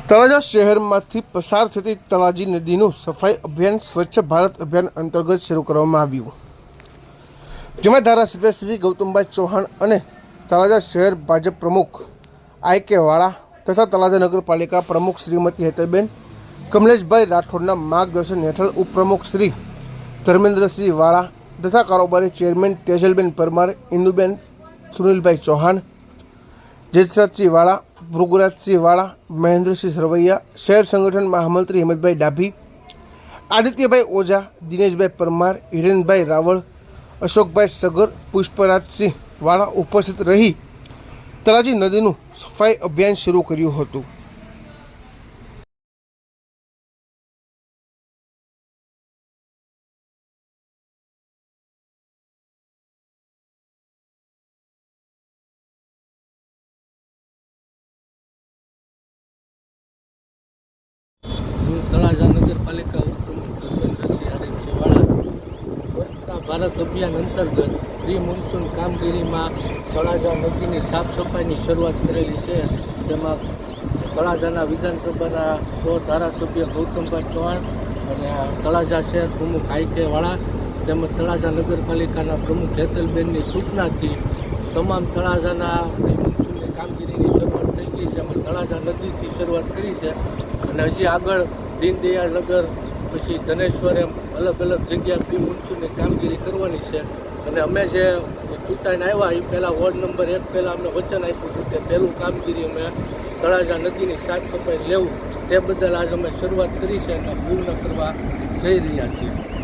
તળાજા શહેરમાંથી પસાર થતી તળાજી નદીનું સફાઈ અભિયાન સ્વચ્છ ભારત અભિયાન અંતર્ગત શરૂ કરવામાં આવ્યું, જેમાં ધારાસભ્ય શ્રી ગૌતમભાઈ ચૌહાણ અને તળાજા શહેર ભાજપ પ્રમુખ આઈ.કે. વાળા તથા તળાજા નગરપાલિકા પ્રમુખ શ્રીમતી હેતલબેન કમલેશભાઈ રાઠોડના માર્ગદર્શન હેઠળ ઉપપ્રમુખ શ્રી ધર્મેન્દ્રસિંહ વાળા તથા કારોબારી ચેરમેન તેજલબેન પરમાર, ઇન્દુબેન સુનિલભાઈ ચૌહાણ, જેસરાજસિંહ વાળા, ભૃગુરાજસિંહ વાળા, મહેન્દ્રસિંહ સરવૈયા, શહેર સંગઠન મહામંત્રી હિંમતભાઈ ડાભી, આદિત્યભાઈ ઓઝા, દિનેશભાઈ પરમાર, હિરેનભાઈ રાવળ, અશોકભાઈ સગર, પુષ્પરાજસિંહ વાળા ઉપસ્થિત રહી તળાજી નદીનું સફાઈ અભિયાન શરૂ કર્યું હતું। તળાજા નગરપાલિકા ઉપપ્રમુખ ધર્મેન્દ્રસિંહ વાળા સ્વચ્છતા ભારત અભિયાન અંતર્ગત પ્રી મોન્સૂન કામગીરીમાં તળાજા નદીની સાફ સફાઈની શરૂઆત કરેલી છે। તેમાં તળાજાના વિધાનસભાના ધારાસભ્ય ગૌતમભાઈ ચૌહાણ અને તળાજા શહેર પ્રમુખ આઈ.કે. વાળા તેમજ તળાજા નગરપાલિકાના પ્રમુખ હેતલબેનની સૂચનાથી તમામ તળાજાના પ્રી મોન્સૂનની કામગીરીની શરૂઆત થઈ ગઈ છે। એમાં તળાજા નદીથી શરૂઆત કરી છે અને હજી આગળ દીનદયાળ નગર પછી ધનેશ્વર એમ અલગ અલગ જગ્યા પ્રી મોન્સૂનની કામગીરી કરવાની છે। અને અમે જે ચૂંટાઈને આવ્યા એ પહેલાં વોર્ડ નંબર 1 પહેલાં અમને વચન આપ્યું હતું કે પહેલું કામગીરી અમે તળાજા નદીની સાફ સફાઈ લેવું, તે બદલ આજ અમે શરૂઆત કરી છે અને પૂર્ણ કરવા જઈ રહ્યા છીએ।